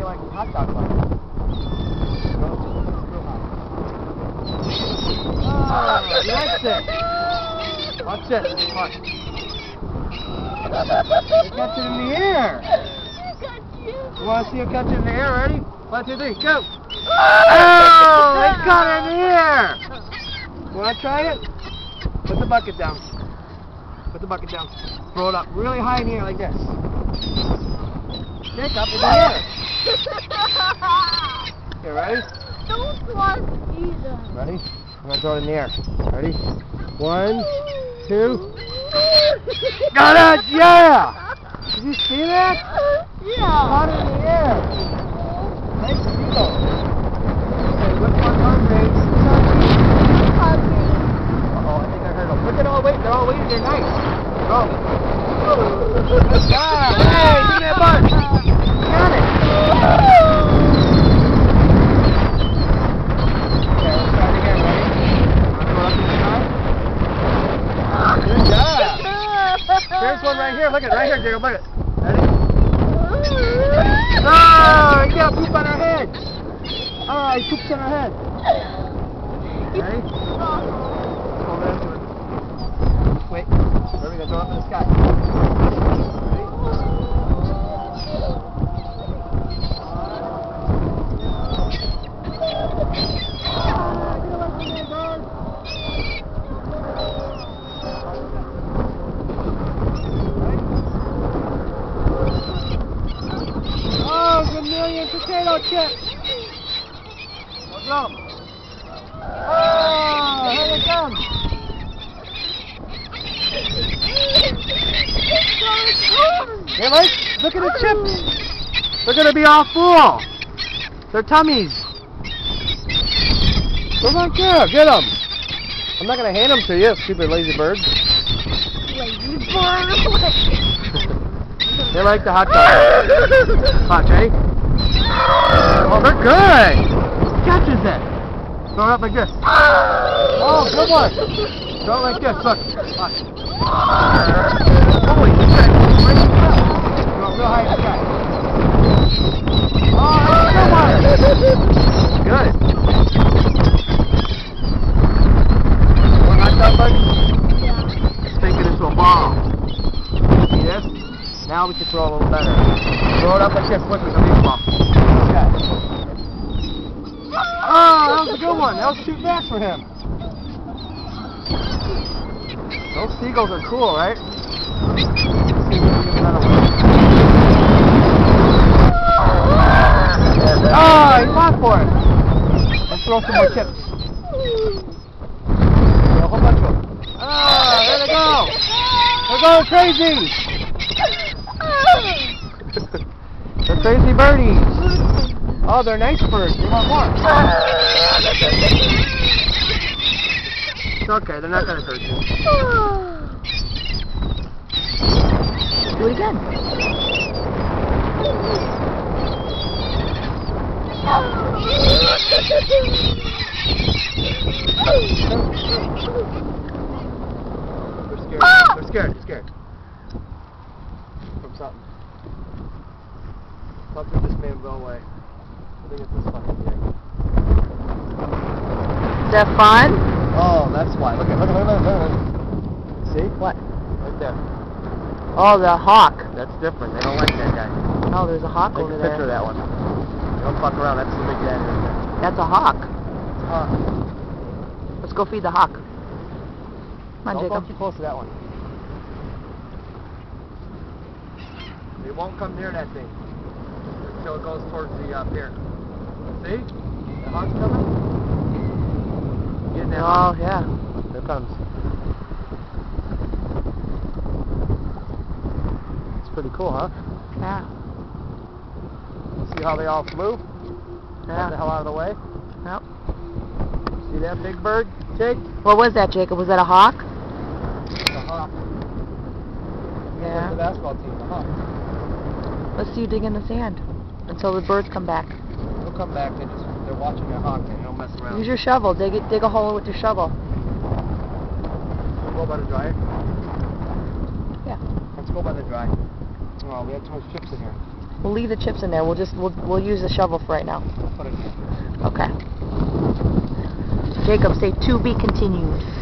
be like a hot dog bun. Oh, he likes it. Watch this. Watch. He catch it in the air. You want to see him catch it in the air? Ready? 1, 2, 3, go. Oh, he caught it in the air. You want to try it? Put the bucket down. Put the bucket down. Throw it up really high in the air like this. Stick up in the air. Okay, ready? Don't want either. Ready? I'm going to throw it in the air. Ready? 1, 2. Got it! Yeah! Did you see that? Yeah. Caught it in the air. Nice seagull. Okay, which one hungry? Uh-oh, I think I heard them. Look at all waiting. They're all waiting. They're nice. Go. Good job. Hey, give me that bug. Got it. Okay, let's try it again. Ready? Want to go up in the sky? Good job. There's one right here. Look at it. Right here, Jacob. Look at it. Ready? Oh, you got poop on her head. Oh, he poops on her head. Ready? Hold on to it. Wait. Where are we going to throw up in the sky? Ready? Oh, it's a million potato chips. Let's go. Oh, here they come. Hey, look at the chips. They're going to be all full. Their tummies. Come on, here, get them. I'm not going to hand them to you, stupid lazy bird. Lazy bird. They like the hot dog. Watch, ready? Oh, they're good. Catches it. Throw it up like this. Oh, good one. Throw it like this. Look. Watch. Holy shit. Right in the ground. Go real high in the sky. Oh, that's a good one. Good. One hot dog bug? Yeah. Let's make it into a ball. See this? Now we can throw a little better. Throw it up like this. Look, it's a big ball. Okay. Oh, that was a good one. That was too fast for him. Those seagulls are cool, right? Let's see if we can get another one. Oh, he fought for it. Let's throw some more chips. Yeah, a whole bunch of them. Oh, there they go. They're going crazy. They're crazy birdies. Oh, they're nice birds. You want more? It's okay. They're not going to hurt you. Do it again. They're scared. They're scared. From something. Something just made them go away. I think it's this fucking thing. Is that fun? Oh, that's why. Look. See? What? Right there. Oh, the hawk. That's different. They don't like that guy. Oh, there's a hawk Take over a there. picture of that one. Don't fuck around. That's the big guy right there. That's a hawk. It's a hawk. Let's go feed the hawk. Come on, Don't go Jacob. too close to that one. They won't come near that thing until it goes towards the pier. See? The hawk's coming? Getting that hawk. Oh, yeah. Here it comes. It's pretty cool, huh? Yeah. See how they all flew? Yeah. Got the hell out of the way? Yep. See that big bird, Jake? What was that, Jacob? Was that a hawk? It's a hawk. Yeah. The basketball team, the hawk. Let's see you dig in the sand until the birds come back. They'll come back. They're watching their hawk. They don't mess around. Use your shovel. Dig a hole with your shovel. We'll go by the dryer. Yeah. Let's go by the dry. Oh, we have too much chips in here. We'll leave the chips in there. We'll use the shovel for right now. Put it. Okay. Jacob, say to be continued.